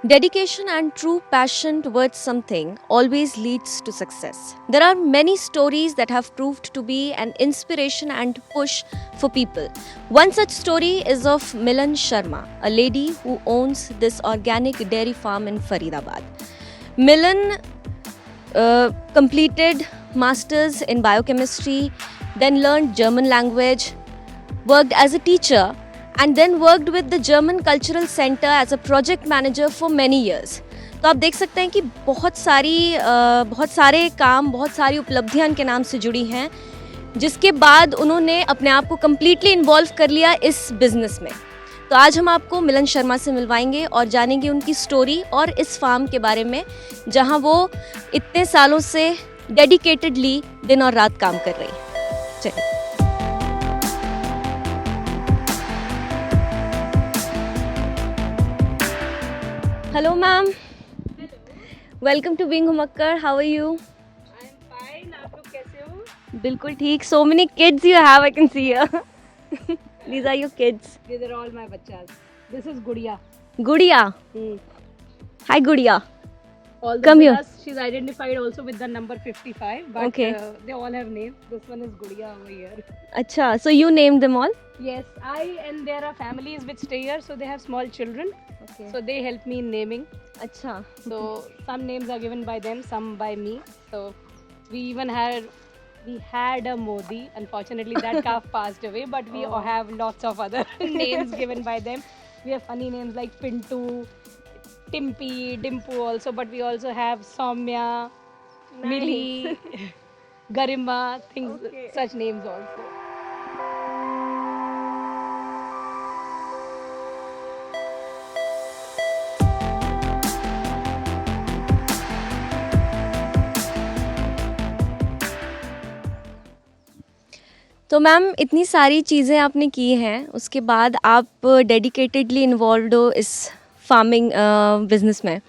Dedication and true passion towards something always leads to success. There are many stories that have proved to be an inspiration and push for people. One such story is of Milan Sharma, a lady who owns this organic dairy farm in Faridabad. Milan completed masters in biochemistry, then learned German language, worked as a teacher, and then worked with the German Cultural Center as a project manager for many years. तो आप देख सकते हैं कि बहुत सारे काम, बहुत सारी उपलब्धियां उनके नाम से जुड़ी हैं, जिसके बाद उन्होंने अपने आप को कम्प्लीटली इन्वॉल्व कर लिया इस बिज़नेस में. तो आज हम आपको मिलन शर्मा से मिलवाएंगे और जानेंगे उनकी स्टोरी और इस फार्म के बारे में, जहां वो इतने सालों से डेडिकेटेडली दिन और रात काम कर रही हैं. चलिए. Hello ma'am. Welcome to being हुमक्कर. How are you? I am fine. आप लोग कैसे हो? बिल्कुल ठीक. So many kids you have, I can see here. These are your kids. These are all my bachas. This is Gudiya. Gudiya. Hi Gudiya. All the Come here. bachas, she's identified also with the number 55, but Okay. They all have names. This one is Gudiya over here. अच्छा, so you named them all? Yes, and there are families which stay here, so they have small children. Okay. So they help me in naming. अच्छा. So some names are given by them, some by me. So we had a Modi. Unfortunately, that calf passed away, but we Oh. have lots of other names given by them. We have funny names like Pintu, Timpy, Dimpu also, but we also have Soumya, Millie, Garima, things, Okay. such names also. तो ma'am इतनी सारी चीज़ें आपने की हैं, उसके बाद आप डेडिकेटेडली इन्वॉल्व हो इस फार्मिंग बिजनेस में.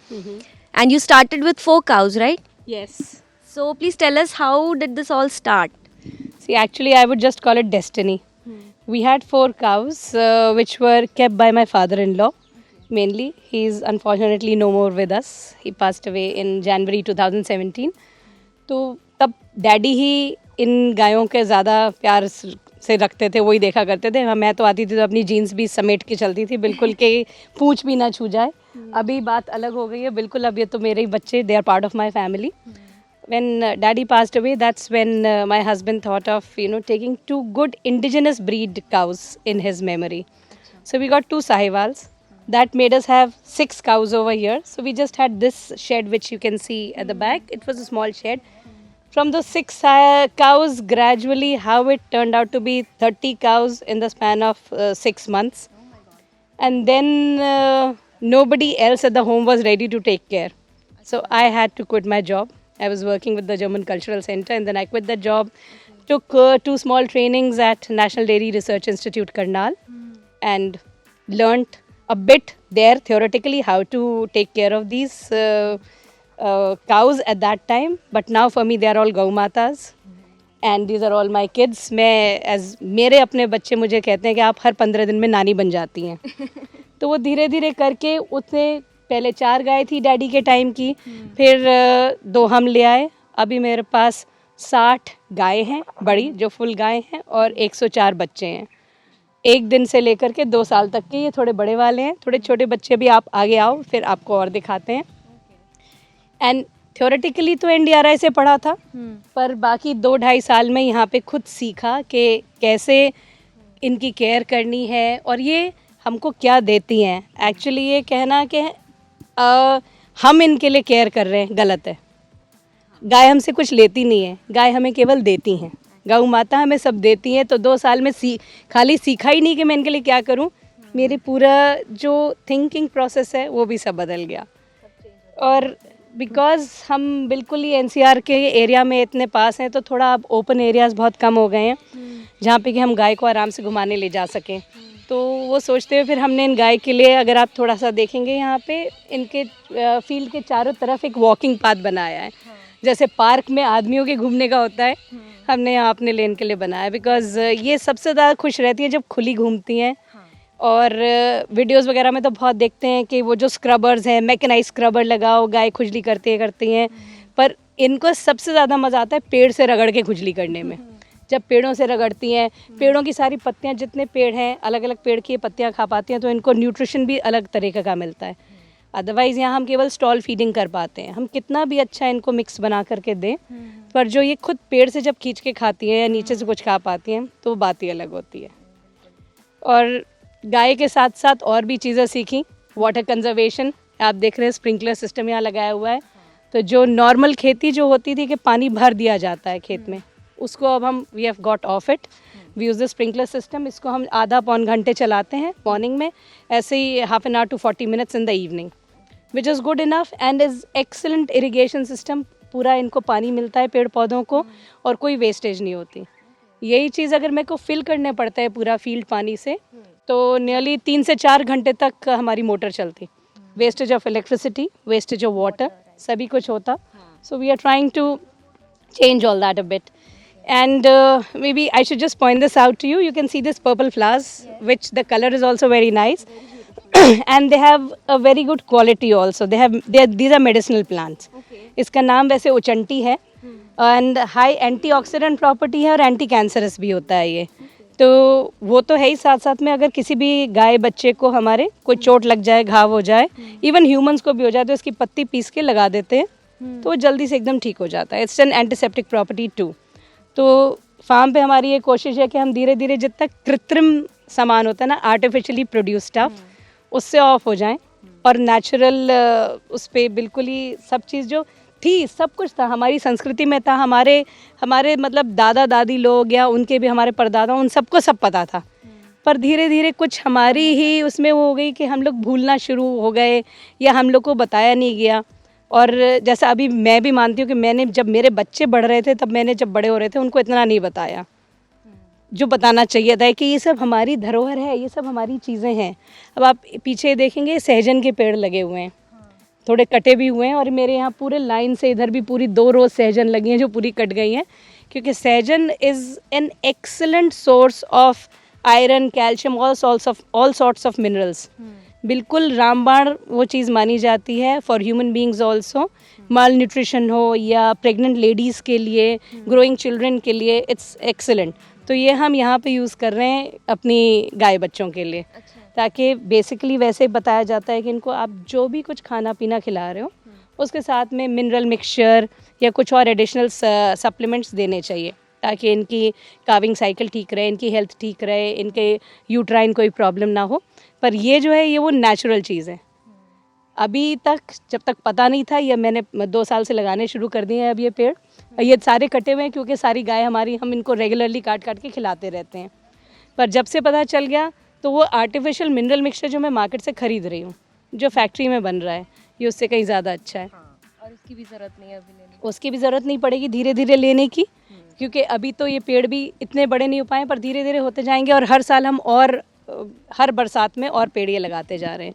And you started with 4 cows, right? Yes. So please tell us, how did this all start? See, actually, I would just call it destiny. We had 4 cows, which were kept by my father-in-law. Mainly, he's unfortunately no more with us. He passed away in January 2017. तो तब daddy ही इन गायों के ज़्यादा प्यार से रखते थे, वही देखा करते थे. मैं तो आती थी तो अपनी जीन्स भी समेट के चलती थी, बिल्कुल के पूंछ भी ना छू जाए. अभी बात अलग हो गई है बिल्कुल. अब ये तो मेरे ही बच्चे, they are part of my family. When daddy passed away, that's when my husband thought of taking 2 good indigenous breed cows in his memory. So we got 2 sahivals. That made us have 6 cows over here. So we just had this shed which you can see at the back. It was a small shed. From those 6 cows, gradually how it turned out to be 30 cows in the span of 6 months. And then nobody else at the home was ready to take care. So I had to quit my job. I was working with the German Cultural Center, and then I quit the job, took 2 small trainings at National Dairy Research Institute, Karnal, and learnt a bit there theoretically how to take care of these cows at that time. But now for me, they are all Gau Matas. And these are all my kids. मेरे अपने बच्चे मुझे कहते हैं कि आप हर 15 दिन में नानी बन जाती हैं. तो वो धीरे धीरे करके उतने पहले 4 गाय थी डैडी के टाइम की, फिर 2 हम ले आए. अभी मेरे पास 60 गाय हैं बड़ी, जो फुल गाय हैं, और 104 बच्चे हैं. 1 दिन से लेकर के 2 साल तक के. ये थोड़े बड़े वाले हैं, थोड़े छोटे बच्चे भी. आप आगे आओ, फिर आपको और दिखाते हैं. एंड थ्योरेटिकली तो NDRI से पढ़ा था, पर बाकी 2-2.5 साल में यहाँ पे खुद सीखा कि कैसे इनकी केयर करनी है और ये हमको क्या देती हैं. एक्चुअली ये कहना कि हम इनके लिए केयर कर रहे हैं गलत है. गाय हमसे कुछ लेती नहीं है, गाय हमें केवल देती हैं. गौ माता हमें सब देती हैं. तो 2 साल में खाली सीखा ही नहीं कि मैं इनके लिए क्या करूं, मेरी पूरा जो थिंकिंग प्रोसेस है वो भी सब बदल गया. और बिकॉज हम बिल्कुल ही NCR के एरिया में इतने पास हैं, तो थोड़ा अब ओपन एरियाज़ बहुत कम हो गए हैं जहाँ पे कि हम गाय को आराम से घुमाने ले जा सकें. तो वो सोचते हुए फिर हमने इन गाय के लिए, अगर आप थोड़ा सा देखेंगे यहाँ पे, इनके फील्ड के चारों तरफ एक वॉकिंग पाथ बनाया है. जैसे पार्क में आदमियों के घूमने का होता है, हमने यहाँ अपने लेन के लिए बनाया. बिकॉज ये सबसे ज़्यादा खुश रहती हैं जब खुली घूमती हैं. और वीडियोस वगैरह में तो बहुत देखते हैं कि वो जो स्क्रबर्स हैं, मैकेनाइज स्क्रबर लगाओ, गाय खुजली करती हैं, पर इनको सबसे ज़्यादा मज़ा आता है पेड़ से रगड़ के खुजली करने में। जब पेड़ों से रगड़ती हैं, पेड़ों की सारी पत्तियां, जितने पेड़ हैं अलग अलग पेड़ की पत्तियां खा पाती हैं, तो इनको न्यूट्रिशन भी अलग तरीके का मिलता है। अदरवाइज़ यहाँ हम केवल स्टॉल फीडिंग कर पाते हैं, हम कितना भी अच्छा इनको मिक्स बना करके दें, पर जो ये खुद पेड़ से जब खींच के खाती हैं या नीचे से कुछ खा पाती हैं तो वो बात ही अलग होती है। और गाय के साथ साथ और भी चीज़ें सीखी। वाटर कंजर्वेशन, आप देख रहे हैं स्प्रिंकलर सिस्टम यहाँ लगाया हुआ है। तो जो नॉर्मल खेती जो होती थी कि पानी भर दिया जाता है खेत में, उसको अब हम we have got of it, we use the sprinkler system. इसको हम आधा पौन घंटे चलाते हैं मॉर्निंग में, ऐसे ही half an hour to 40 minutes in the evening, which is good enough and is excellent irrigation system. पूरा इनको पानी मिलता है पेड़ पौधों को और कोई वेस्टेज नहीं होती। यही चीज़ अगर मेरे को फिल करने पड़ता है पूरा फील्ड पानी से, तो नियरली 3 से 4 घंटे तक हमारी मोटर चलती। Wastage of electricity, wastage of water, सभी कुछ होता। So we are trying to change all that a bit. And maybe I should just point this out to you. You can see this purple flowers, which the color is also very nice. And they have a very good quality also. These are medicinal plants. इसका नाम वैसे उचंटी है, and high antioxidant property है और anti cancerous भी होता है ये। तो वो तो है ही, साथ साथ में अगर किसी भी गाय बच्चे को हमारे कोई चोट लग जाए, घाव हो जाए, इवन ह्यूमंस को भी हो जाए, तो इसकी पत्ती पीस के लगा देते हैं तो वो जल्दी से एकदम ठीक हो जाता है। It's an antiseptic property too. तो फार्म पे हमारी ये कोशिश है कि हम धीरे धीरे जितना कृत्रिम सामान होता है ना, आर्टिफिशियली प्रोड्यूस स्टफ, उससे ऑफ हो जाएं और नेचुरल उस पर बिल्कुल ही सब चीज़ जो थी, सब कुछ था हमारी संस्कृति में था। हमारे मतलब दादा दादी लोग या उनके भी हमारे परदादा, उन सबको सब पता था। पर धीरे धीरे कुछ हमारी ही उसमें वो हो गई कि हम लोग भूलना शुरू हो गए या हम लोग को बताया नहीं गया। और जैसा अभी मैं भी मानती हूँ कि मैंने जब मेरे बच्चे बढ़ रहे थे, तब मैंने जब बड़े हो रहे थे उनको इतना नहीं बताया जो बताना चाहिए था कि ये सब हमारी धरोहर है, ये सब हमारी चीज़ें हैं। अब आप पीछे देखेंगे सहजन के पेड़ लगे हुए हैं, थोड़े कटे भी हुए हैं, और मेरे यहाँ पूरे लाइन से इधर भी पूरी 2 रोज़ सहजन लगी हैं जो पूरी कट गई हैं, क्योंकि sahjan is an excellent source of iron, calcium, all sorts of minerals. बिल्कुल रामबाण वो चीज़ मानी जाती है for human beings also. Malnutrition हो या प्रेग्नेंट लेडीज़ के लिए, ग्रोइंग चिल्ड्रन के लिए, इट्स एक्सेलेंट। तो ये हम यहाँ पे यूज़ कर रहे हैं अपनी गाय बच्चों के लिए। ताकि बेसिकली वैसे बताया जाता है कि इनको आप जो भी कुछ खाना पीना खिला रहे हो उसके साथ में मिनरल मिक्सचर या कुछ और एडिशनल सप्लीमेंट्स देने चाहिए, ताकि इनकी काविंग साइकिल ठीक रहे, इनकी हेल्थ ठीक रहे, इनके यूट्राइन कोई प्रॉब्लम ना हो। पर ये जो है ये वो नेचुरल चीज़ है। अभी तक जब तक पता नहीं था, ये मैंने 2 साल से लगाने शुरू कर दिए हैं अब ये पेड़। ये सारे कटे हुए हैं क्योंकि सारी गाय हमारी, हम इनको रेगुलरली काट काट के खिलाते रहते हैं। पर जब से पता चल गया तो वो आर्टिफिशियल मिनरल मिक्सचर जो मैं मार्केट से ख़रीद रही हूँ, जो फैक्ट्री में बन रहा है, ये उससे कहीं ज़्यादा अच्छा है। और उसकी भी ज़रूरत नहीं है अभी लेने की। उसकी भी ज़रूरत नहीं पड़ेगी धीरे धीरे लेने की, क्योंकि अभी तो ये पेड़ भी इतने बड़े नहीं हो पाए, पर धीरे धीरे होते जाएंगे और हर साल हम और हर बरसात में और पेड़ ये लगाते जा रहे हैं।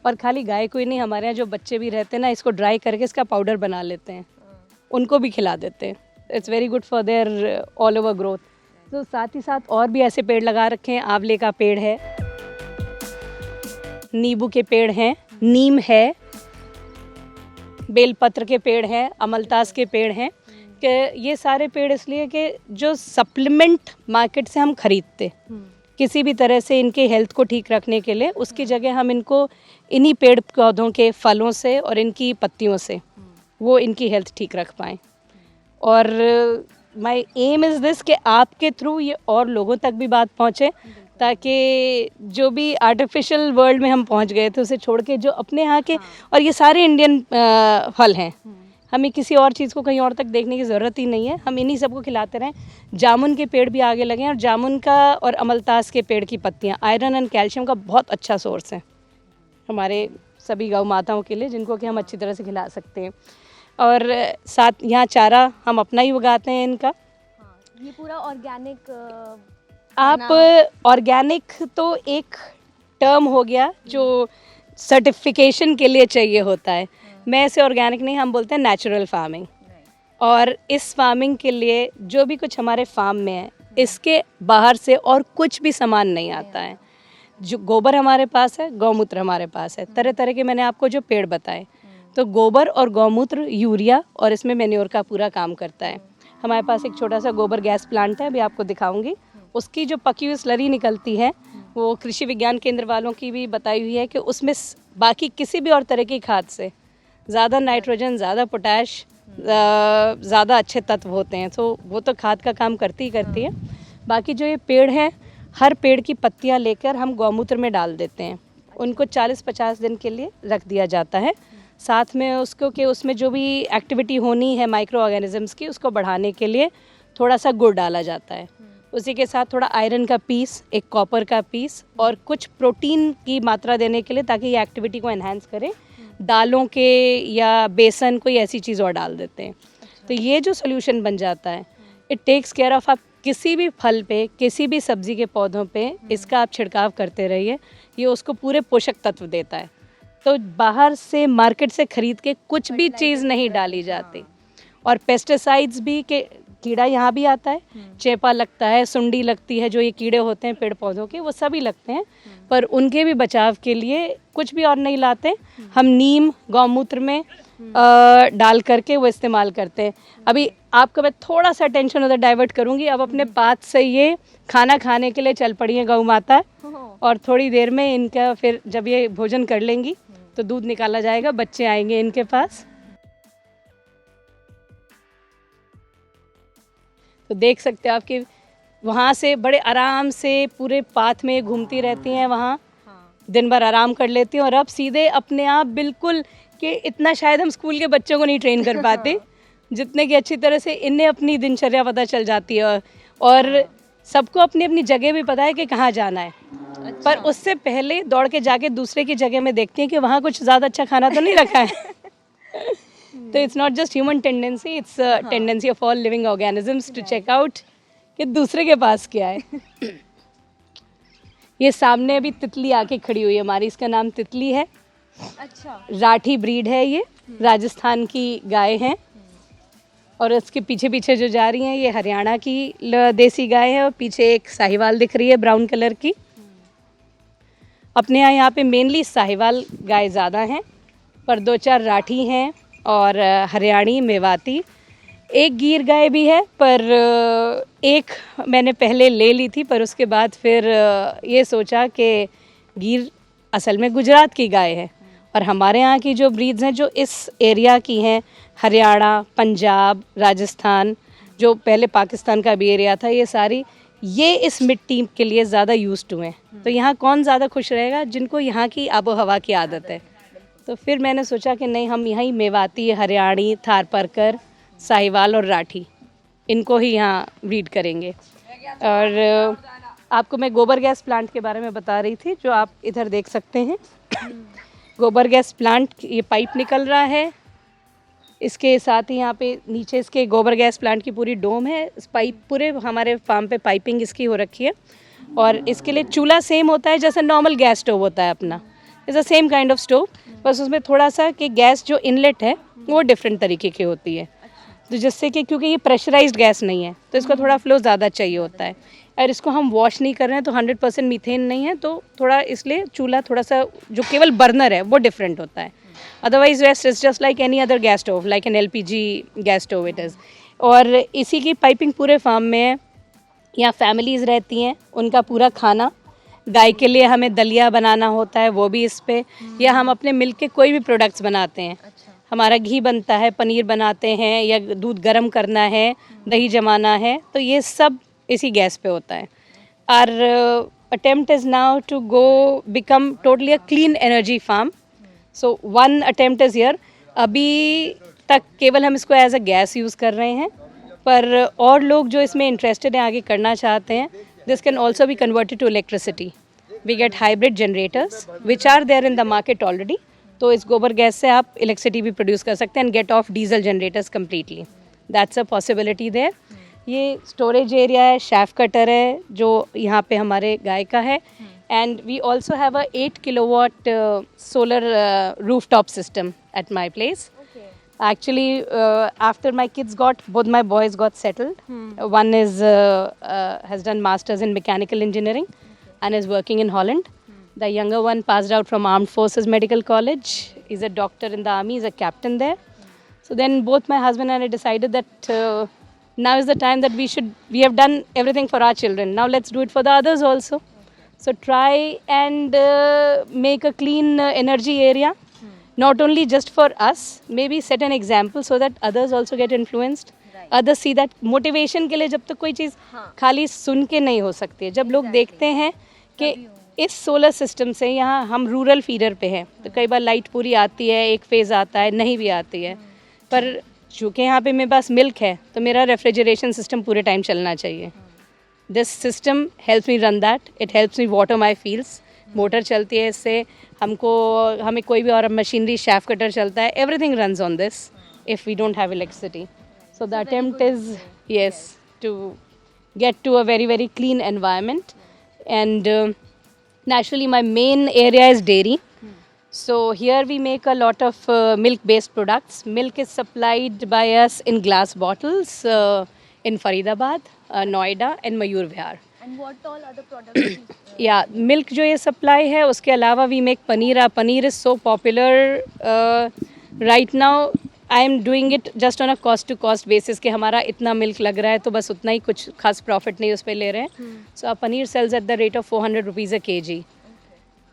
और खाली गाय को ही नहीं, हमारे यहाँ जो बच्चे भी रहते हैं ना, इसको ड्राई करके इसका पाउडर बना लेते हैं, उनको भी खिला देते हैं। It's very good for their all over growth. तो साथ ही साथ और भी ऐसे पेड़ लगा रखे हैं। आंवले का पेड़ है, नींबू के पेड़ हैं, नीम है, बेलपत्र के पेड़ हैं, अमलतास के पेड़ हैं। कि ये सारे पेड़ इसलिए कि जो सप्लीमेंट मार्केट से हम खरीदते किसी भी तरह से इनके हेल्थ को ठीक रखने के लिए, उसकी जगह हम इनको इन्हीं पेड़ पौधों के फलों से और इनकी पत्तियों से वो इनकी हेल्थ ठीक रख पाएँ। और माय एम इज़ दिस कि आपके थ्रू ये और लोगों तक भी बात पहुँचे, ताकि जो भी आर्टिफिशियल वर्ल्ड में हम पहुँच गए थे उसे छोड़ के जो अपने यहाँ के, और ये सारे इंडियन फल हैं, हमें किसी और चीज़ को कहीं और तक देखने की ज़रूरत ही नहीं है, हम इन्हीं सबको खिलाते रहें। जामुन के पेड़ भी आगे लगे हैं, और जामुन का और अमलतास के पेड़ की पत्तियाँ आयरन एंड कैल्शियम का बहुत अच्छा सोर्स है हमारे सभी गौ माताओं के लिए, जिनको कि हम अच्छी तरह से खिला सकते हैं। और साथ यहाँ चारा हम अपना ही उगाते हैं इनका। ये पूरा ऑर्गेनिक। आप ऑर्गेनिक तो एक टर्म हो गया जो सर्टिफिकेशन के लिए चाहिए होता है। मैं इसे ऑर्गेनिक नहीं, हम बोलते हैं नेचुरल फार्मिंग। और इस फार्मिंग के लिए जो भी कुछ हमारे फार्म में है, इसके बाहर से और कुछ भी सामान नहीं आता है। जो गोबर हमारे पास है, गौमूत्र हमारे पास है, तरह तरह के मैंने आपको जो पेड़ बताए, तो गोबर और गौमूत्र यूरिया और इसमें मैन्योर का पूरा काम करता है। हमारे पास एक छोटा सा गोबर गैस प्लांट है, अभी आपको दिखाऊंगी। उसकी जो पकी हुई स्लरी निकलती है वो कृषि विज्ञान केंद्र वालों की भी बताई हुई है कि उसमें बाकी किसी भी और तरह की खाद से ज़्यादा नाइट्रोजन, ज़्यादा पोटैश, ज़्यादा अच्छे तत्व होते हैं, तो वो तो खाद का काम करती ही करती है। बाकी जो ये पेड़ हैं, हर पेड़ की पत्तियां लेकर हम गौमूत्र में डाल देते हैं, उनको 40-50 दिन के लिए रख दिया जाता है। साथ में उसको कि उसमें जो भी एक्टिविटी होनी है माइक्रो ऑर्गेनिजम्स की, उसको बढ़ाने के लिए थोड़ा सा गुड़ डाला जाता है। उसी के साथ थोड़ा आयरन का पीस, एक कॉपर का पीस और कुछ प्रोटीन की मात्रा देने के लिए, ताकि ये एक्टिविटी को एनहांस करे, दालों के या बेसन कोई ऐसी चीज़ और डाल देते हैं। तो ये जो सोल्यूशन बन जाता है, इट टेक्स केयर ऑफ, आप किसी भी फल पे, किसी भी सब्जी के पौधों पे इसका आप छिड़काव करते रहिए, ये उसको पूरे पोषक तत्व देता है। तो बाहर से मार्केट से खरीद के कुछ भी चीज़ नहीं डाली जाती। और पेस्टिसाइड्स भी, के कीड़ा यहाँ भी आता है, चेपा लगता है, सुंडी लगती है, जो ये कीड़े होते हैं पेड़ पौधों के, वो सभी लगते हैं, पर उनके भी बचाव के लिए कुछ भी और नहीं लाते। हम नीम गौमूत्र में डाल करके वो इस्तेमाल करते हैं। अभी आपका मैं थोड़ा सा टेंशन उधर डाइवर्ट करूँगी। अब अपने पात से ये खाना खाने के लिए चल पड़ी है गौ माता, और थोड़ी देर में इनका, फिर जब ये भोजन कर लेंगी तो दूध निकाला जाएगा, बच्चे आएंगे इनके पास। तो देख सकते हैं आप कि वहाँ से बड़े आराम से पूरे पाथ में घूमती रहती हैं, वहाँ दिन भर आराम कर लेती हैं, और अब सीधे अपने आप बिल्कुल, कि इतना शायद हम स्कूल के बच्चों को नहीं ट्रेन कर पाते जितने कि अच्छी तरह से इन्हें अपनी दिनचर्या पता चल जाती है, और सबको अपनी अपनी जगह भी पता है कि कहाँ जाना है। अच्छा। पर उससे पहले दौड़ के जाके दूसरे की जगह में देखती हैं कि वहाँ कुछ ज़्यादा अच्छा खाना तो नहीं रखा है। तो it's not just human tendency, it's tendency of all living organisms to check out कि दूसरे के पास क्या है। ये सामने अभी तितली आके खड़ी हुई है हमारी, इसका नाम तितली है। अच्छा। राठी ब्रीड है ये, राजस्थान की गाय है, और उसके पीछे पीछे जो जा रही हैं ये हरियाणा की देसी गाय है, और पीछे एक साहिवाल दिख रही है ब्राउन कलर की। अपने यहाँ पे मेनली साहिवाल गाय ज़्यादा हैं, पर 2-4 राठी हैं और हरियाणी, मेवाती, एक गीर गाय भी है, पर एक मैंने पहले ले ली थी, पर उसके बाद फिर ये सोचा कि गिर असल में गुजरात की गाय है, और हमारे यहाँ की जो ब्रीड्स हैं जो इस एरिया की हैं, हरियाणा, पंजाब, राजस्थान, जो पहले पाकिस्तान का भी एरिया था, ये सारी ये इस मिट्टी के लिए ज़्यादा यूज्ड हुए हैं। तो यहाँ कौन ज़्यादा खुश रहेगा, जिनको यहाँ की आबो हवा की आदत है। तो फिर मैंने सोचा कि नहीं, हम यहाँ ही मेवाती, हरियाणी, थारपारकर, साहिवाल और राठी, इनको ही यहाँ ब्रीड करेंगे। और आपको मैं गोबर गैस प्लांट के बारे में बता रही थी, जो आप इधर देख सकते हैं। गोबर गैस प्लांट, ये पाइप निकल रहा है, इसके साथ ही यहाँ पे नीचे इसके गोबर गैस प्लांट की पूरी डोम है। इस पाइप पूरे हमारे फार्म पे पाइपिंग इसकी हो रखी है, और इसके लिए चूल्हा सेम होता है जैसे नॉर्मल गैस स्टोव होता है अपना, is a same kind of stove, बस उसमें थोड़ा सा कि गैस जो इनलेट है वो डिफरेंट तरीके की होती है। तो जिससे कि, क्योंकि ये प्रेशराइज्ड गैस नहीं है, तो इसको थोड़ा फ्लो ज़्यादा चाहिए होता है, और इसको हम वॉश नहीं कर रहे हैं, तो 100% मीथेन नहीं है, तो थोड़ा इसलिए चूल्हा थोड़ा सा जो केवल बर्नर है वो डिफरेंट होता है। Otherwise waste is just like any other gas stove, like an LPG gas stove it is. और इसी की पाइपिंग पूरे फार्म में है। यहाँ फैमिलीज़ रहती हैं, उनका पूरा खाना, गाय के लिए हमें दलिया बनाना होता है, वो भी इस पे, या हम अपने मिल्क के कोई भी प्रोडक्ट्स बनाते हैं। हमारा घी बनता है, पनीर बनाते हैं, या दूध गर्म करना है, दही जमाना है, तो ये सब इसी गैस पे होता है। Our attempt is now to go become totally a clean energy form, so one attempt is here. अभी तक केवल हम इसको एज अ गैस यूज़ कर रहे हैं, पर और लोग जो इसमें इंटरेस्टेड हैं, आगे करना चाहते हैं, this can also be converted to electricity. We get hybrid generators which are there in the market already, तो इस गोबर गैस से आप इलेक्ट्रिसिटी भी प्रोड्यूस कर सकते हैं and get off diesel generators completely, that's a possibility there. ये स्टोरेज एरिया है, शैफ कटर है जो यहाँ पे हमारे गाय का है, and we also have a 8 kilowatt solar rooftop system at my place. Actually, after my kids both my boys got settled. One is has done masters in mechanical engineering and is working in Holland. The younger one passed out from Armed Forces Medical College. He's a doctor in the army. He's a captain there. So then both my husband and I decided that now is the time that we have done everything for our children. Now let's do it for the others also. So try and make a clean energy area. Not only just for us, maybe set an example so that others also get influenced. Others see that motivation के लिए जब तक कोई चीज़ खाली सुन के नहीं हो सकती है, जब लोग देखते हैं कि इस सोलर सिस्टम से यहाँ हम रूरल फीडर पे हैं, तो कई बार लाइट पूरी आती है, एक फेज़ आता है, नहीं भी आती है, पर चूँकि यहाँ पे मेरे पास मिल्क है तो मेरा रेफ्रिजरेशन सिस्टम पूरे टाइम चलना चाहिए. This system helps me run that, it helps me water my fields. Motor चलती है इससे, हमें कोई भी और मशीनरी शेफ कटर चलता है, everything runs on this if we don't have electricity. So the attempt is yes to get to a very very clean environment. And naturally my main area is dairy. So here we make a lot of milk based products. Milk is supplied by us in glass bottles in Faridabad, Noida and Mayur Vihar. And what all other products? Yeah, milk जो ये supply है, उसके अलावा we make paneer. Paneer is so popular right now. I am doing it just on a cost to cost basis कि हमारा इतना milk लग रहा है तो बस उतना ही, कुछ खास प्रॉफिट नहीं उस पर ले रहे हैं. So our paneer sells at the rate of 400 rupees a kg,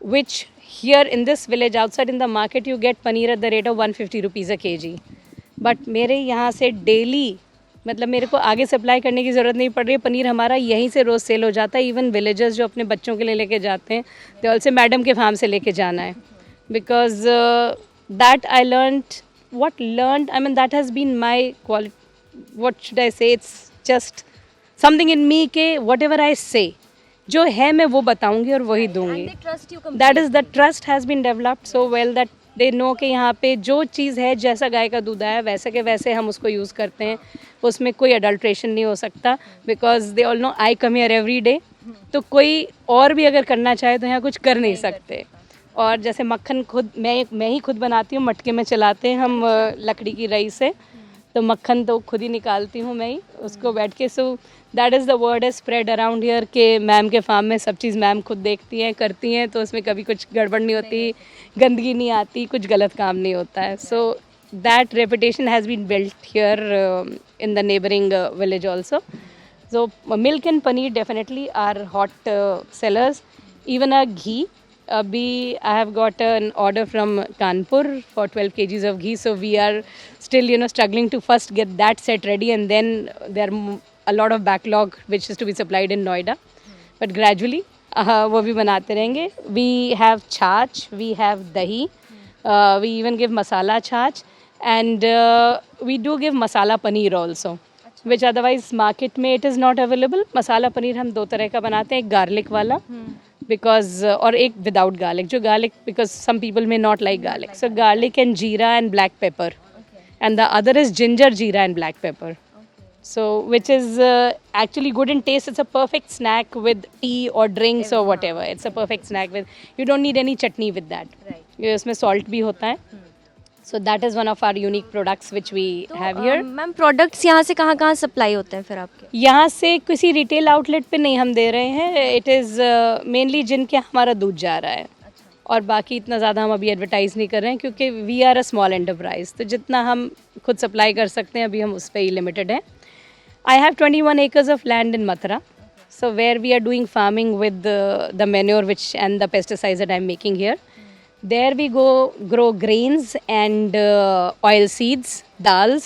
which here in this village outside in the market you get paneer at the rate of 150 rupees a kg. But मेरे यहाँ से daily, मतलब मेरे को आगे supply करने की ज़रूरत नहीं पड़ रही है, पनीर हमारा यहीं से रोज़ सेल हो जाता है. इवन विलेजर्स जो अपने बच्चों के लिए लेके जाते हैं, दे ऑल्सो मैडम के फार्म से लेके जाना है, because that I learned, I mean that has been my quality, what should I say, it's just something in me के whatever I say, जो है मैं वो बताऊंगी और वही दूंगी. And they trust you completely. That is, the trust has been developed so well that they know कि यहाँ पे जो चीज़ है, जैसा गाय का दूध आया वैसे के वैसे हम उसको यूज़ करते हैं, उसमें कोई अडल्ट्रेशन नहीं हो सकता, because they all know I come here every day. तो कोई और भी अगर करना चाहे तो यहाँ कुछ कर नहीं सकते. और जैसे मक्खन खुद मैं ही खुद बनाती हूँ, मटके में चलाते हैं हम लकड़ी की रई से, तो मक्खन तो खुद ही निकालती हूँ मैं ही उसको बैठ के. So that is the word is spread around here के मैम के फार्म में सब चीज़ मैम खुद देखती हैं, करती हैं, तो उसमें कभी कुछ गड़बड़ नहीं होती, गंदगी नहीं आती, कुछ गलत काम नहीं होता है. So that reputation has been built here in the neighbouring village also. So milk and paneer definitely are hot sellers. Even a ghee, Abhi, I have got an order from Kanpur for 12 kgs of ghee. So we are still, struggling to first get that set ready, and then there are a lot of backlog which is to be supplied in Noida. But gradually, वो भी बनाते रहेंगे. We have छाछ, we have dahi, we even give masala छाछ, and we do give masala paneer also, which otherwise market में it is not available. Masala paneer हम दो तरह का बनाते हैं, एक गार्लिक वाला because और एक without garlic. जो garlic, because some people may not like garlic, so garlic and jeera and black pepper, and the other is ginger, jeera and black pepper. So which is actually good in taste. It's a perfect snack with tea or drinks or whatever. It's a perfect snack with, you don't need any chutney with that. Right. उसमें salt भी होता है. So that is one of our unique products which we have here. Ma'am products यहाँ से कहाँ supply होते हैं फिर आपके? यहाँ से किसी रिटेल आउटलेट पे नहीं हम दे रहे हैं. इट इज़ मेनली जिनके हमारा दूध जा रहा है. और बाकी इतना ज़्यादा हम अभी एडवर्टाइज़ नहीं कर रहे हैं क्योंकि we are a small enterprise. तो जितना हम खुद सप्लाई कर सकते हैं अभी हम उस पर ही लिमिटेड हैं. I have 21 acres of land in Mathura, so where we are doing farming with the manure and the pesticides that I'm making here. There we go grow grains and oil seeds, dals.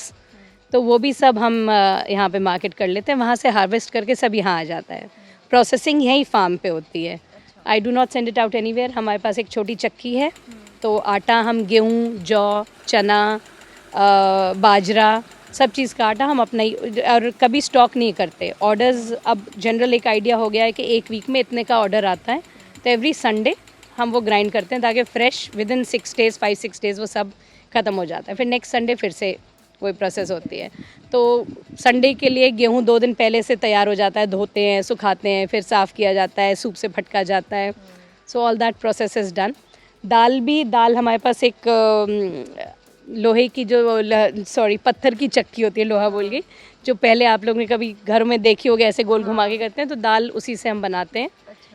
तो वो भी सब हम यहाँ पे market कर लेते हैं. वहाँ से हार्वेस्ट करके सब यहाँ आ जाता है. प्रोसेसिंग यहीं फार्म पे होती है. I do not send it out anywhere. हमारे पास एक छोटी चक्की है, तो आटा हम गेहूँ, जौ, चना, बाजरा, सब चीज़ का आटा हम अपना ही, और कभी स्टॉक नहीं करते. ऑर्डर्स अब जनरल एक आइडिया हो गया है कि एक वीक में इतने का ऑर्डर आता है, तो एवरी संडे हम वो ग्राइंड करते हैं ताकि fresh with in 6 days 5-6 days वो सब ख़त्म हो जाता है. फिर नेक्स्ट संडे फिर से वही प्रोसेस होती है. तो संडे के लिए गेहूँ 2 दिन पहले से तैयार हो जाता है, धोते हैं, सुखाते हैं, फिर साफ़ किया जाता है, सूप से फटका जाता है. So all that process is done. दाल हमारे पास एक लोहे की पत्थर की चक्की होती है, लोहा बोल गई, जो पहले आप लोग ने कभी घर में देखी होगी, ऐसे गोल घुमा के करते हैं, तो दाल उसी से हम बनाते हैं.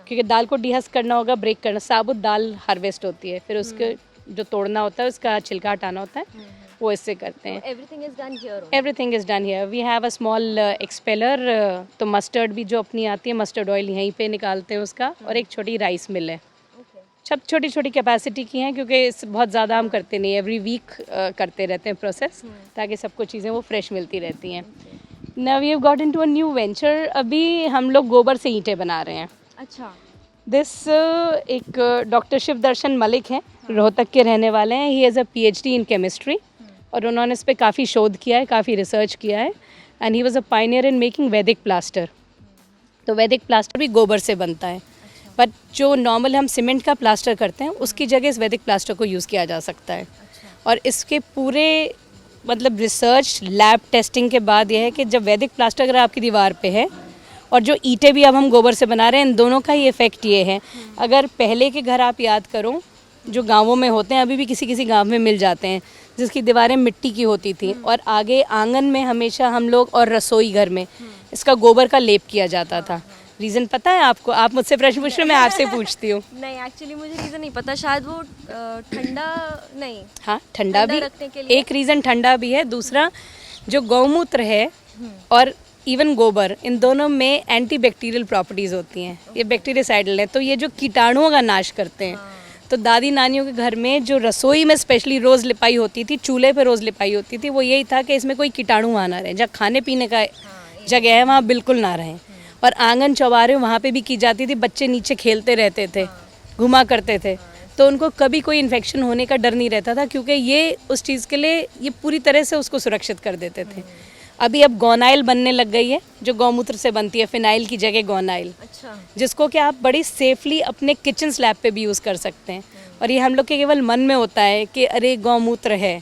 क्योंकि दाल को डिहस्क करना होगा, ब्रेक करना, साबुत दाल हार्वेस्ट होती है, फिर उसके जो तोड़ना होता है उसका छिलका हटाना होता है, वो इससे करते हैं। Everything is done here. Everything is done here. We have a small expeller, तो मस्टर्ड भी जो अपनी आती है, मस्टर्ड ऑयल यहीं पे निकालते हैं उसका, और एक छोटी राइस मिल है। सब छोटी छोटी कैपेसिटी की हैं, क्योंकि बहुत ज़्यादा हम करते नहीं, एवरी वीक करते रहते हैं प्रोसेस, ताकि सबको चीज़ें वो फ्रेश मिलती रहती हैं। Now we have got into a new venture. अभी हम लोग गोबर से ईंटें बना रहे हैं। अच्छा। दिस एक डॉक्टर शिव दर्शन मलिक हैं, रोहतक के रहने वाले हैं। He has a PhD in chemistry, और उन्होंने इस पर काफ़ी शोध किया है, काफ़ी रिसर्च किया है, and he was a Pioneer in making वैदिक प्लास्टर। तो वैदिक प्लास्टर भी गोबर से बनता है, बट जो नॉर्मल हम सीमेंट का प्लास्टर करते हैं उसकी जगह इस वैदिक प्लास्टर को यूज़ किया जा सकता है। और इसके पूरे मतलब रिसर्च लैब टेस्टिंग के बाद यह है कि जब वैदिक प्लास्टर अगर आपकी दीवार पे है और जो ईंटें भी अब हम गोबर से बना रहे हैं, इन दोनों का ही इफ़ेक्ट ये है। अगर पहले के घर आप याद करो जो गांवों में होते हैं, अभी भी किसी किसी गांव में मिल जाते हैं, जिसकी दीवारें मिट्टी की होती थी, और आगे आंगन में हमेशा हम लोग, और रसोई घर में इसका गोबर का लेप किया जाता था। रीज़न पता है आपको? आप मुझसे प्रश्न पूछ रहे हो, मैं आपसे पूछती हूँ। नहीं, एक्चुअली मुझे रीज़न नहीं पता, शायद वो ठंडा नहीं। हाँ, ठंडा भी रखने के लिए एक रीज़न ठंडा भी है। दूसरा, जो गौमूत्र है और इवन गोबर, इन दोनों में एंटी बैक्टीरियल प्रॉपर्टीज़ होती हैं, ये बैक्टीरियासाइडल हैं, तो ये जो कीटाणुओं का नाश करते हैं। तो दादी नानियों के घर में जो रसोई में स्पेशली रोज़ लिपाई होती थी, चूल्हे पे रोज़ लिपाई होती थी, वो यही था कि इसमें कोई कीटाणु आ ना रहे। जहाँ खाने पीने का जगह है वहाँ बिल्कुल ना रहें। और आंगन चौबारे वहाँ पे भी की जाती थी, बच्चे नीचे खेलते रहते थे, घुमा करते थे, तो उनको कभी कोई इन्फेक्शन होने का डर नहीं रहता था, क्योंकि ये उस चीज़ के लिए ये पूरी तरह से उसको सुरक्षित कर देते थे। अभी अब गौनाइल बनने लग गई है, जो गौमूत्र से बनती है, फिनाइल की जगह गौनाइल, अच्छा, जिसको कि आप बड़ी सेफली अपने किचन स्लैब पे भी यूज़ कर सकते हैं। और ये हम लोग के केवल मन में होता है कि अरे गौमूत्र है,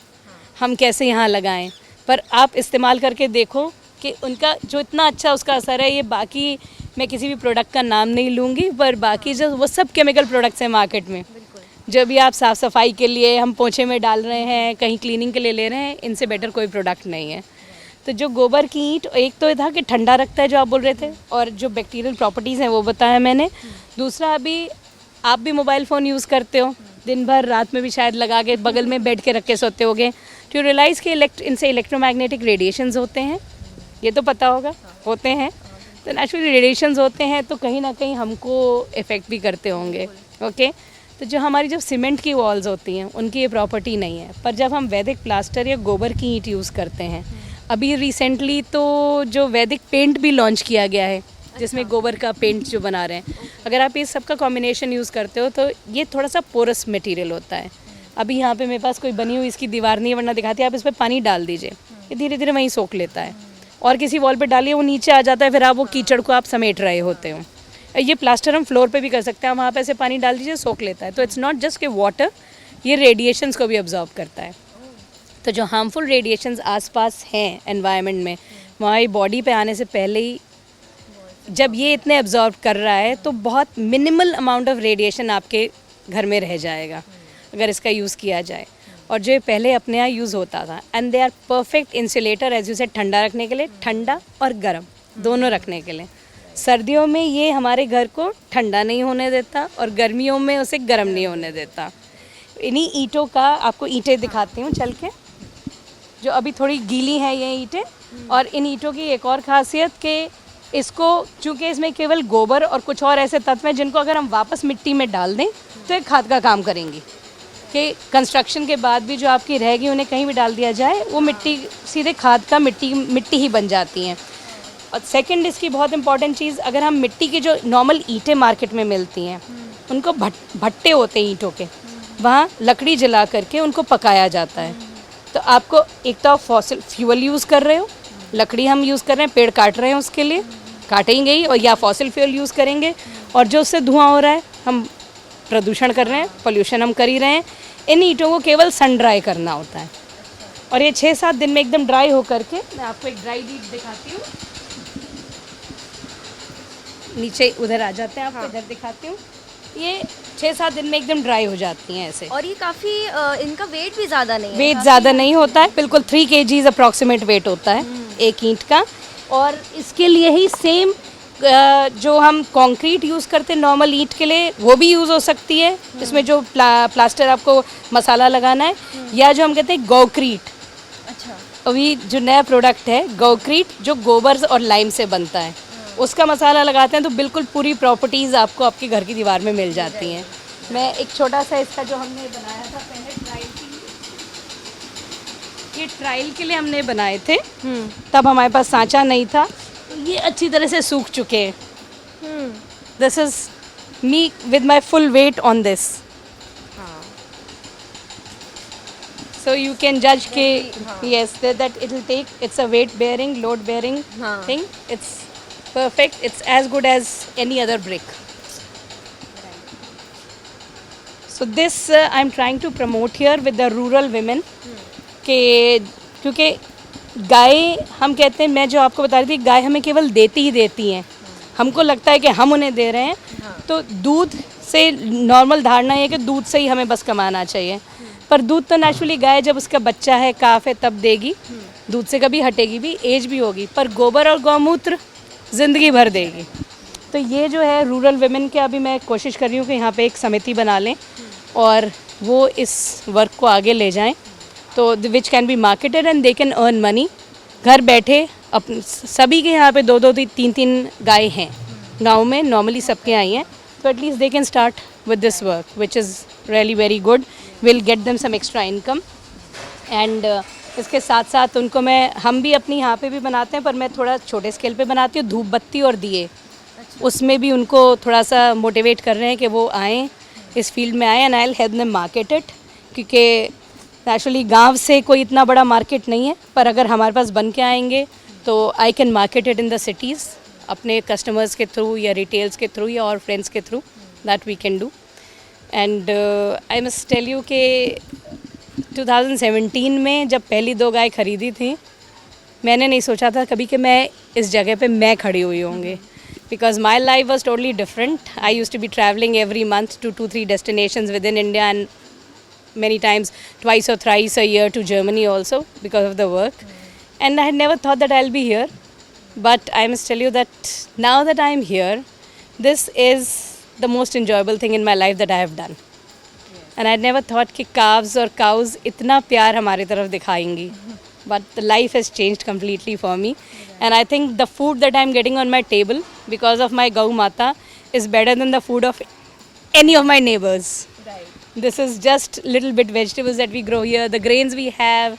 हम कैसे यहाँ लगाएं, पर आप इस्तेमाल करके देखो कि उनका जो इतना अच्छा उसका असर है। ये बाकी मैं किसी भी प्रोडक्ट का नाम नहीं लूँगी, पर बाकी जो वो सब केमिकल प्रोडक्ट्स हैं मार्केट में, जो भी आप साफ़ सफाई के लिए हम पोछे में डाल रहे हैं, कहीं क्लीनिंग के लिए ले रहे हैं, इनसे बेटर कोई प्रोडक्ट नहीं है। तो जो गोबर की ईंट, एक तो ये था कि ठंडा रखता है जो आप बोल रहे थे, और जो बैक्टीरियल प्रॉपर्टीज़ हैं वो बताया मैंने। दूसरा, अभी आप भी मोबाइल फ़ोन यूज़ करते हो दिन भर, रात में भी शायद लगा के बगल में बैठ के रख के सोते होगे, तो रियलाइज़ कि इनसे इलेक्ट्रोमैग्नेटिक रेडिएशंस होते हैं, ये तो पता होगा, होते हैं। तो नेचुरली रेडिएशंस होते हैं, तो कहीं ना कहीं हमको इफ़ेक्ट भी करते होंगे। ओके, तो जो हमारी जब सीमेंट की वॉल्स होती हैं उनकी ये प्रॉपर्टी नहीं है, पर जब हम वैदिक प्लास्टर या गोबर की ईंट यूज़ करते हैं, अभी रिसेंटली तो जो वैदिक पेंट भी लॉन्च किया गया है, जिसमें गोबर का पेंट जो बना रहे हैं, अगर आप इस सब का कॉम्बिनेशन यूज़ करते हो तो ये थोड़ा सा पोरस मटेरियल होता है। अभी यहाँ पे मेरे पास कोई बनी हुई इसकी दीवार नहीं है, वरना दिखाती है, आप इस पर पानी डाल दीजिए, ये धीरे धीरे वहीं सोख लेता है, और किसी वॉल पे डालिए वो नीचे आ जाता है, फिर आप वो कीचड़ को आप समेट रहे होते हो। ये प्लास्टर हम फ्लोर पे भी कर सकते हैं, वहाँ पे ऐसे पानी डाल दीजिए, सोख लेता है। तो इट्स नॉट जस्ट कि वाटर, ये रेडिएशंस को भी ऑब्जॉर्व करता है। तो जो हार्मफुल रेडिएशंस आसपास हैं एनवायरनमेंट में, वहाँ बॉडी पे आने से पहले ही जब ये इतने एब्जॉर्ब कर रहा है, तो बहुत मिनिमल अमाउंट ऑफ रेडिएशन आपके घर में रह जाएगा अगर इसका यूज़ किया जाए। और जो पहले अपने यहाँ यूज़ होता था, and they are perfect insulator as you said, ठंडा रखने के लिए, ठंडा और गर्म दोनों रखने के लिए। सर्दियों में ये हमारे घर को ठंडा नहीं होने देता, और गर्मियों में उसे गर्म नहीं होने देता। इन्हीं ईंटों का आपको ईंटें दिखाती हूँ चल के, जो अभी थोड़ी गीली हैं ये ईंटें। और इन ईंटों की एक और खासियत कि इसको, चूँकि इसमें केवल गोबर और कुछ और ऐसे तत्व हैं जिनको अगर हम वापस मिट्टी में डाल दें तो एक खाद का काम करेंगी, कि कंस्ट्रक्शन के बाद भी जो आपकी रहेगी उन्हें कहीं भी डाल दिया जाए, वो मिट्टी सीधे खाद का मिट्टी ही बन जाती हैं। और सेकंड, इसकी बहुत इंपॉर्टेंट चीज़, अगर हम मिट्टी की जो नॉर्मल ईंटें मार्केट में मिलती हैं, उनको भट्टे होते हैं ईंटों के, वहाँ लकड़ी जला करके उनको पकाया जाता है। तो आपको एक तो आप फॉसिल फ्यूल यूज़ कर रहे हो, लकड़ी हम यूज़ कर रहे हैं, पेड़ काट रहे हैं उसके लिए, काटेंगे ही, और या फॉसिल फ्यूल यूज़ करेंगे, और जो उससे धुआं हो रहा है, हम प्रदूषण कर रहे हैं, पोल्यूशन हम कर ही रहे हैं। इन ईंटों को केवल सन ड्राई करना होता है, और ये 6-7 दिन में एकदम ड्राई हो करके, मैं आपको एक ड्राई ईंट दिखाती हूँ, नीचे उधर आ जाते हैं, आपको इधर दिखाती हूँ, ये 6-7 दिन में एकदम ड्राई हो जाती हैं ऐसे। और ये काफ़ी इनका वेट भी ज़्यादा नहीं है, वेट ज़्यादा नहीं होता है, बिल्कुल 3 kg अप्रॉक्सीमेट वेट होता है एक ईंट का। और इसके लिए ही सेम जो हम कंक्रीट यूज़ करते हैं नॉर्मल ईंट के लिए वो भी यूज़ हो सकती है, इसमें जो प्लास्टर आपको मसाला लगाना है, या जो हम कहते हैं गोक्रीट। अच्छा। अभी जो नया प्रोडक्ट है गोक्रीट, जो गोबर और लाइम से बनता है, उसका मसाला लगाते हैं तो बिल्कुल पूरी प्रॉपर्टीज़ आपको आपके घर की दीवार में मिल जाती हैं। मैं एक छोटा सा इसका जो हमने बनाया था पहले ट्रायल के लिए, ये ट्रायल के लिए हमने बनाए थे, तब हमारे पास सांचा नहीं था, तो ये अच्छी तरह से सूख चुके हैं। This is me with my full weight on this, so you can judge ke yes that it will take, it's a weight bearing, load bearing thing, it's perfect, it's as good as any other brick. So this I'm trying to promote here with the rural women के, क्योंकि गाय हम कहते हैं, मैं जो आपको बता रही थी, गाय हमें केवल देती ही देती हैं, हमको लगता है कि हम उन्हें दे रहे हैं, तो दूध से नॉर्मल धारणा ये है कि दूध से ही हमें बस कमाना चाहिए, पर दूध तो नेचुरली गाय जब उसका बच्चा है, काफ है, तब देगी, दूध से कभी हटेगी भी, एज भी होगी, पर गोबर और गौमूत्र ज़िंदगी भर देगी। तो ये जो है रूरल वुमेन के, अभी मैं कोशिश कर रही हूँ कि यहाँ पे एक समिति बना लें और वो इस वर्क को आगे ले जाएं, तो which can be marketed and they can earn money. घर बैठे सभी के यहाँ पे 2-2 3-3 गाय हैं गाँव में, नॉर्मली सबके आई हैं, तो at least they can start with this work which is really very good, will get them some extra income. And इसके साथ साथ उनको हम भी अपनी यहाँ पे भी बनाते हैं, पर मैं थोड़ा छोटे स्केल पे बनाती हूँ, धूप बत्ती और दिए, उसमें भी उनको थोड़ा सा मोटिवेट कर रहे हैं कि वो आएँ, इस फील्ड में आएँ, and I will help them market it, क्योंकि नेचुरली गांव से कोई इतना बड़ा मार्केट नहीं है, पर अगर हमारे पास बन के आएंगे तो I can market it in the cities, अपने कस्टमर्स के थ्रू या रिटेल्स के थ्रू या और फ्रेंड्स के through, that we can do. And I must tell you कि 2017 में जब पहली 2 गाय खरीदी थी, मैंने नहीं सोचा था कभी कि मैं इस जगह पे मैं खड़ी हुई होंगी, because my life was totally different. I use to be travelling every month to 2-3 destinations within India, and many times twice or thrice a year to Germany also because of the work. And I had never thought that I'll be here, but I must tell you that now that I'm here, this is the most enjoyable thing in my life that I have done. And I had never thought कि calves और cows इतना प्यार हमारी तरफ दिखाएंगी, but the life has changed completely for me. And I think the food that I'm getting on my table because of my Gau Mata is better than the food of any of my neighbors. This is just little bit vegetables that we grow here, the grains we have.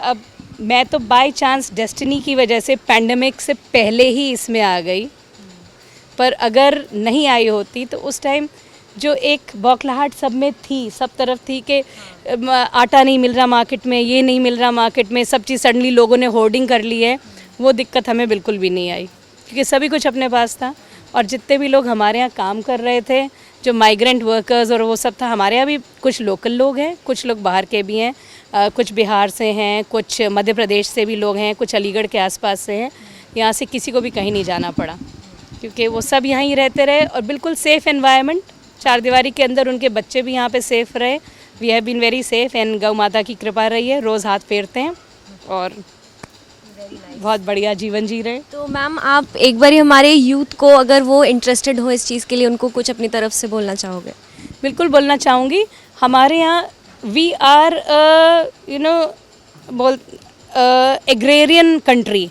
अब मैं तो by chance destiny की वजह से pandemic से पहले ही इसमें आ गई, पर अगर नहीं आई होती तो उस टाइम जो एक बौखलाहट सब में थी, सब तरफ थी कि आटा नहीं मिल रहा मार्केट में, ये नहीं मिल रहा मार्केट में, सब चीज़ सडनली लोगों ने होर्डिंग कर ली है, वो दिक्कत हमें बिल्कुल भी नहीं आई, क्योंकि सभी कुछ अपने पास था। और जितने भी लोग हमारे यहाँ काम कर रहे थे, जो माइग्रेंट वर्कर्स और वो सब था, हमारे यहाँ भी कुछ लोकल लोग हैं, कुछ लोग बाहर के भी हैं, कुछ बिहार से हैं, कुछ मध्य प्रदेश से भी लोग हैं, कुछ अलीगढ़ के आसपास से हैं। यहाँ से किसी को भी कहीं नहीं जाना पड़ा, क्योंकि वो सब यहाँ ही रहते रहे और बिल्कुल सेफ़ एनवायरनमेंट, चार दीवारी के अंदर उनके बच्चे भी यहाँ पे सेफ़ रहे। We have been very safe and गौ माता की कृपा रही है, रोज़ हाथ फेरते हैं और बहुत बढ़िया जीवन जी रहे। तो मैम आप एक बार हमारे यूथ को, अगर वो इंटरेस्टेड हो इस चीज़ के लिए, उनको कुछ अपनी तरफ से बोलना चाहोगे? बिल्कुल बोलना चाहूँगी। हमारे यहाँ we are agrarian country,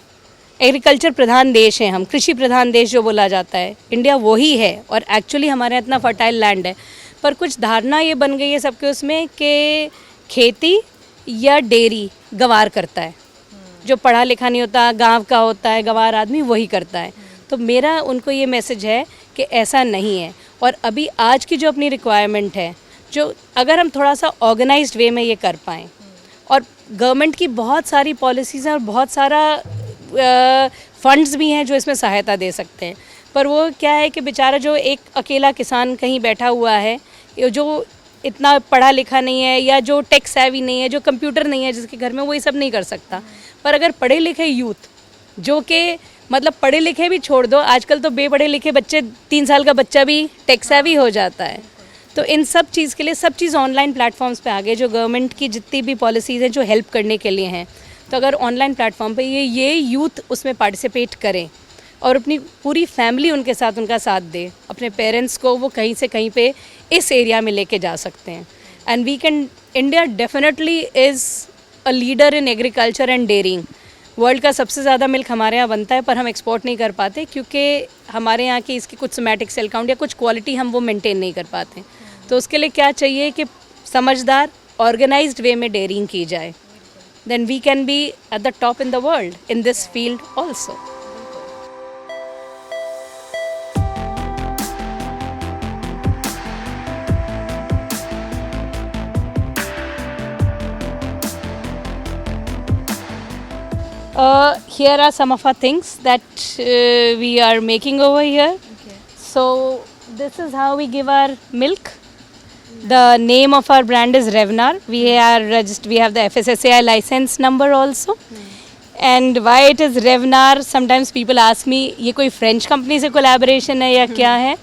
agriculture प्रधान देश है हम, कृषि प्रधान देश जो बोला जाता है, इंडिया वही है। और एक्चुअली हमारे यहाँ इतना फर्टाइल लैंड है, पर कुछ धारणा ये बन गई है सबके उसमें कि खेती या डेयरी गंवार करता है, जो पढ़ा लिखा नहीं होता, गांव का होता है, गंवार आदमी वही करता है। तो मेरा उनको ये मैसेज है कि ऐसा नहीं है। और अभी आज की जो अपनी रिक्वायरमेंट है, जो अगर हम थोड़ा सा ऑर्गेनाइज्ड वे में ये कर पाएँ, और गवर्नमेंट की बहुत सारी पॉलिसीज़ हैं और बहुत सारा फंड्स भी हैं जो इसमें सहायता दे सकते हैं, पर वो क्या है कि बेचारा जो एक अकेला किसान कहीं बैठा हुआ है, जो इतना पढ़ा लिखा नहीं है या जो टेक सेवी नहीं है, जो कंप्यूटर नहीं है जिसके घर में, वो ये सब नहीं कर सकता। पर अगर पढ़े लिखे यूथ, जो कि मतलब पढ़े लिखे भी छोड़ दो, आजकल तो बेपढ़े लिखे बच्चे, 3 साल का बच्चा भी टेक सेवी हो जाता है। तो इन सब चीज़ के लिए सब चीज़ ऑनलाइन प्लेटफॉर्म्स पे आ गए, जो गवर्नमेंट की जितनी भी पॉलिसीज़ हैं जो हेल्प करने के लिए हैं। तो अगर ऑनलाइन प्लेटफॉर्म पे ये यूथ उसमें पार्टिसिपेट करें और अपनी पूरी फैमिली उनके साथ उनका साथ दे, अपने पेरेंट्स को वो कहीं से कहीं पे इस एरिया में लेके जा सकते हैं. And we can, India definitely is a leader in agriculture and dairying. World का सबसे ज़्यादा मिल्क हमारे यहाँ बनता है, पर हम एक्सपोर्ट नहीं कर पाते क्योंकि हमारे यहाँ की इसकी कुछ सोमैटिक सेल काउंट या कुछ क्वालिटी हम वो मेंटेन नहीं कर पाते. तो उसके लिए क्या चाहिए कि समझदार ऑर्गेनाइज्ड वे में डेयरिंग की जाए. Then we can be at the top in the world in this field also. Here are some of our things that we are making over here. Okay. So this is how we give our milk. The name of our brand is Revnar. We are registered. We have the FSSAI license number also. And why it is Revnar? Sometimes people ask me, ये कोई French company से collaboration है या क्या है?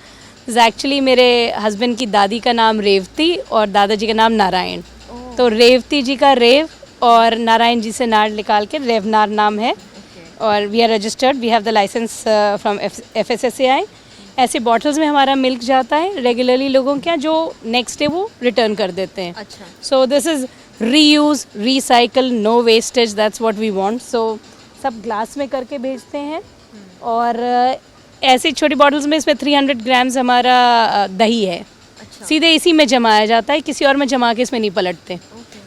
Is actually मेरे husband की दादी का नाम रेवती और दादाजी का नाम नारायण. तो रेवती जी का रेव और नारायण जी से नार निकाल के रेवनार नाम है. और we are registered, we have the license from FSSAI. ऐसे बॉटल्स में हमारा मिल्क जाता है रेगुलरली लोगों के यहाँ, जो नेक्स्ट डे वो रिटर्न कर देते हैं. अच्छा. So this is reuse, recycle, no wastage, that's what we want. So सब ग्लास में करके भेजते हैं. और ऐसी छोटी बॉटल्स में इसमें 300 ग्राम्स हमारा दही है. अच्छा. सीधे इसी में जमाया जाता है, किसी और में जमा के इसमें नहीं पलटते.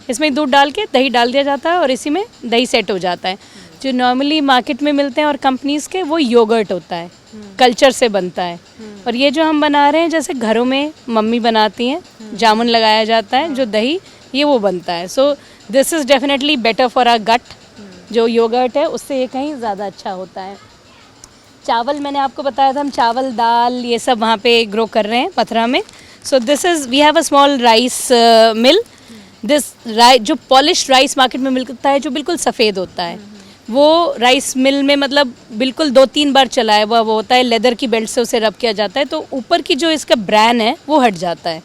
इसमें दूध डाल के दही डाल दिया जाता है और इसी में दही सेट हो जाता है. जो नॉर्मली मार्केट में मिलते हैं और कंपनीज़ के, वो योगर्ट होता है, कल्चर से बनता है. और ये जो हम बना रहे हैं, जैसे घरों में मम्मी बनाती हैं, जामुन लगाया जाता है, जो दही ये वो बनता है. So this is definitely better for our gut. जो योगर्ट है उससे ये कहीं ज़्यादा अच्छा होता है. चावल मैंने आपको बताया था, हम चावल दाल ये सब वहाँ पे ग्रो कर रहे हैं पथरा में. So this is, we have a small rice mill. This जो पॉलिश राइस मार्केट में मिलता है, जो बिल्कुल सफ़ेद होता है, वो राइस मिल में मतलब बिल्कुल 2-3 बार चला है वो होता है. लेदर की बेल्ट से उसे रब किया जाता है, तो ऊपर की जो इसका ब्रांड है वो हट जाता है.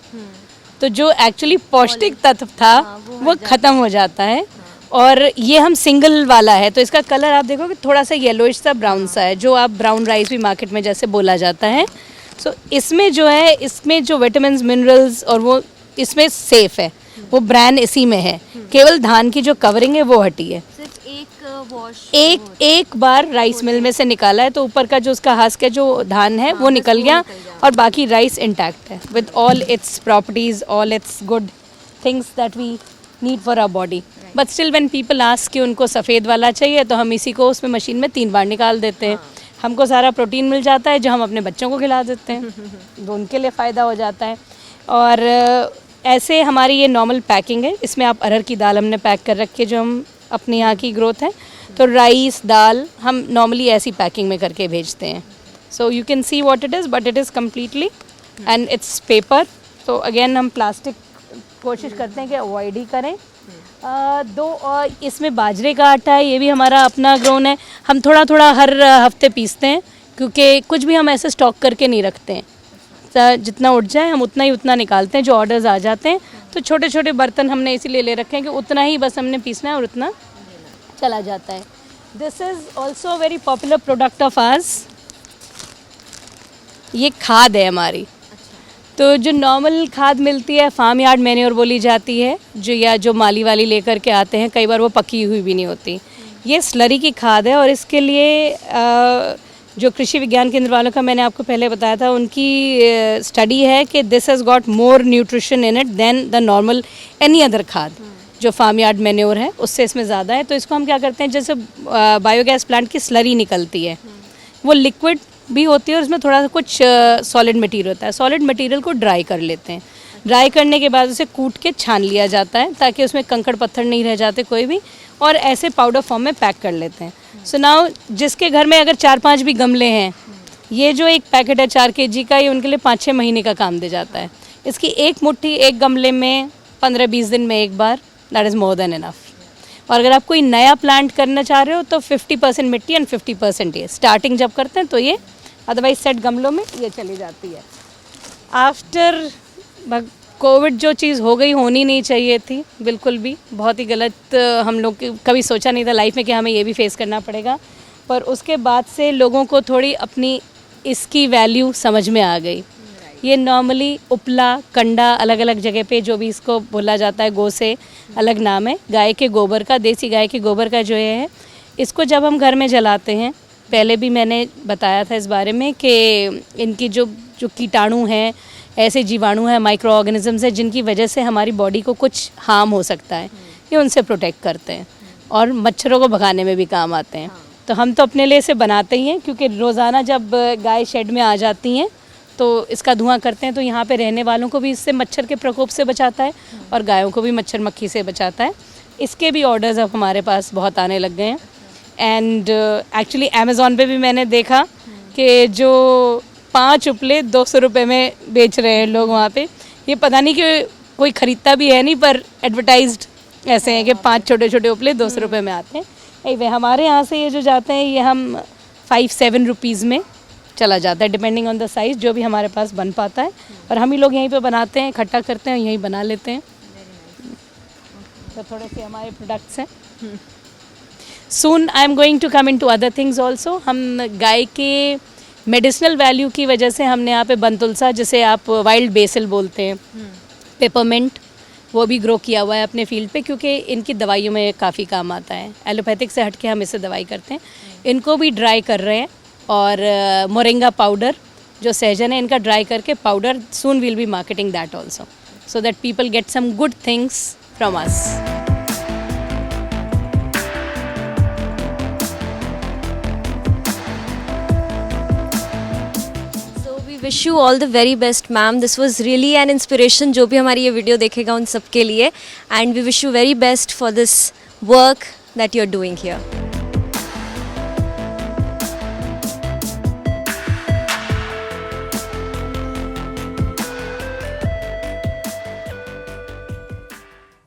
तो जो एक्चुअली पौष्टिक तत्व था वो ख़त्म हो जाता है. और ये हम सिंगल वाला है, तो इसका कलर आप देखोगे थोड़ा सा येलोइश सा ब्राउन सा है, जो आप ब्राउन राइस भी मार्केट में जैसे बोला जाता है. सो इसमें जो है, इसमें जो विटामिन्स मिनरल्स और वो इसमें सेफ है, वो ब्रांड इसी में है. केवल धान की जो कवरिंग है वो हटी है. सिर्फ एक वॉश, एक बार राइस मिल में से निकाला है, तो ऊपर का जो उसका हस्क है, जो धान है, वो निकल गया और बाकी राइस इंटैक्ट है with all its properties, all its good things that we need for our body. But still when people ask कि उनको सफ़ेद वाला चाहिए, तो हम इसी को उसमें मशीन में 3 बार निकाल देते हैं. हमको सारा प्रोटीन मिल जाता है, जो हम अपने बच्चों को खिला देते हैं, तो उनके लिए फ़ायदा हो जाता है. और ऐसे हमारी ये नॉर्मल पैकिंग है. इसमें आप अरहर की दाल हमने पैक कर रखी है, जो हम अपने यहाँ की ग्रोथ है. तो राइस दाल हम नॉर्मली ऐसी पैकिंग में करके भेजते हैं. So you can see what it is, but it is completely and it's paper. तो अगेन हम प्लास्टिक कोशिश करते हैं कि अवॉइड ही करें. और इसमें बाजरे का आटा है, ये भी हमारा अपना ग्रोन है. हम थोड़ा थोड़ा हर हफ्ते पीसते हैं, क्योंकि कुछ भी हम ऐसे स्टॉक करके नहीं रखते हैं. जितना उठ जाए हम उतना निकालते हैं, जो ऑर्डर्स आ जाते हैं. तो छोटे छोटे बर्तन हमने इसीलिए ले रखे हैं कि उतना ही बस हमने पीसना है और उतना चला जाता है. This is also very popular product of hours. ये खाद है हमारी. तो जो नॉर्मल खाद मिलती है, फार्म यार्ड मैन्योर बोली जाती है, जो माली वाली लेकर के आते हैं, कई बार वो पकी हुई भी नहीं होती. ये स्लरी की खाद है. और इसके लिए जो कृषि विज्ञान केंद्र वालों का मैंने आपको पहले बताया था, उनकी स्टडी है कि this has got more nutrition in it then the normal any other खाद. जो फार्म यार्ड मैन्योर है उससे इसमें ज़्यादा है. तो इसको हम क्या करते हैं, जैसे बायोगैस प्लांट की स्लरी निकलती है, वो लिक्विड भी होती है और उसमें थोड़ा सा कुछ सॉलिड मटेरियल होता है. सॉलिड मटेरियल को ड्राई कर लेते हैं. ड्राई करने के बाद उसे कूट के छान लिया जाता है, ताकि उसमें कंकड़ पत्थर नहीं रह जाते कोई भी, और ऐसे पाउडर फॉर्म में पैक कर लेते हैं. सो नाउ जिसके घर में अगर 4-5 भी गमले हैं, ये जो एक पैकेट है 4 kg का, ये उनके लिए 5-6 महीने का काम दे जाता है. इसकी एक मुट्ठी एक गमले में 15-20 दिन में एक बार, that is more than enough. और अगर आप कोई नया प्लांट करना चाह रहे हो, तो 50% मिट्टी एंड 50% ये स्टार्टिंग जब करते हैं तो ये, अदरवाइज सेट गमलों में ये चली जाती है. आफ्टर कोविड जो चीज़ हो गई, होनी नहीं चाहिए थी बिल्कुल भी, बहुत ही गलत. हम लोग कभी सोचा नहीं था लाइफ में कि हमें ये भी फेस करना पड़ेगा. पर उसके बाद से लोगों को थोड़ी अपनी इसकी वैल्यू समझ में आ गई। ये नॉर्मली उपला, कंडा अलग अलग जगह पे जो भी इसको बोला जाता है, गो से अलग नाम है। गाय के गोबर का, देसी गाय के गोबर का जो है, इसको जब हम घर में जलाते हैं, पहले भी मैंने बताया था इस बारे में कि इनकी जो कीटाणु हैं, ऐसे जीवाणु हैं, माइक्रो ऑर्गेनिजम्स हैं जिनकी वजह से हमारी बॉडी को कुछ हार्म हो सकता है, ये उनसे प्रोटेक्ट करते हैं और मच्छरों को भगाने में भी काम आते हैं। तो हम तो अपने लिए इसे बनाते ही हैं, क्योंकि रोज़ाना जब गाय शेड में आ जाती हैं तो इसका धुआं करते हैं, तो यहाँ पे रहने वालों को भी इससे मच्छर के प्रकोप से बचाता है और गायों को भी मच्छर मक्खी से बचाता है। इसके भी ऑर्डर्स अब हमारे पास बहुत आने लग गए हैं। एंड एक्चुअली अमेज़ॉन पे भी मैंने देखा कि जो 5 उपले 200 रुपये में बेच रहे हैं लोग वहाँ पे। ये पता नहीं कि कोई ख़रीदता भी है नहीं, पर एडवर्टाइज्ड ऐसे हैं कि 5 छोटे छोटे उपले 200 रुपये में आते हैं। वे हमारे यहाँ से ये जो जाते हैं, ये हम 5-7 रुपीज़ में चला जाता है, डिपेंडिंग ऑन द साइज़, जो भी हमारे पास बन पाता है। और हम ही लोग यहीं पे बनाते हैं, इकट्ठा करते हैं, यहीं बना लेते हैं। तो थोड़े से हमारे प्रोडक्ट्स हैं। Soon I am going to come in to other things also. हम गाय के मेडिसिनल वैल्यू की वजह से हमने यहाँ पे बनतुलसा, जिसे आप वाइल्ड बेसिल बोलते हैं, पेपरमिंट, वो भी ग्रो किया हुआ है अपने फील्ड पे, क्योंकि इनकी दवाइयों में काफ़ी काम आता है। एलोपैथिक से हट के हम इससे दवाई करते हैं। इनको भी ड्राई कर रहे हैं। और मोरिंगा पाउडर, जो सहजन है, इनका ड्राई करके powder, soon will be marketing that also, so that people get some good things from us. Wish you all the very best ma'am. This was really an inspiration, जो भी हमारी ये video देखेगा उन सब के लिए। And we wish you very best for this work that you are doing here.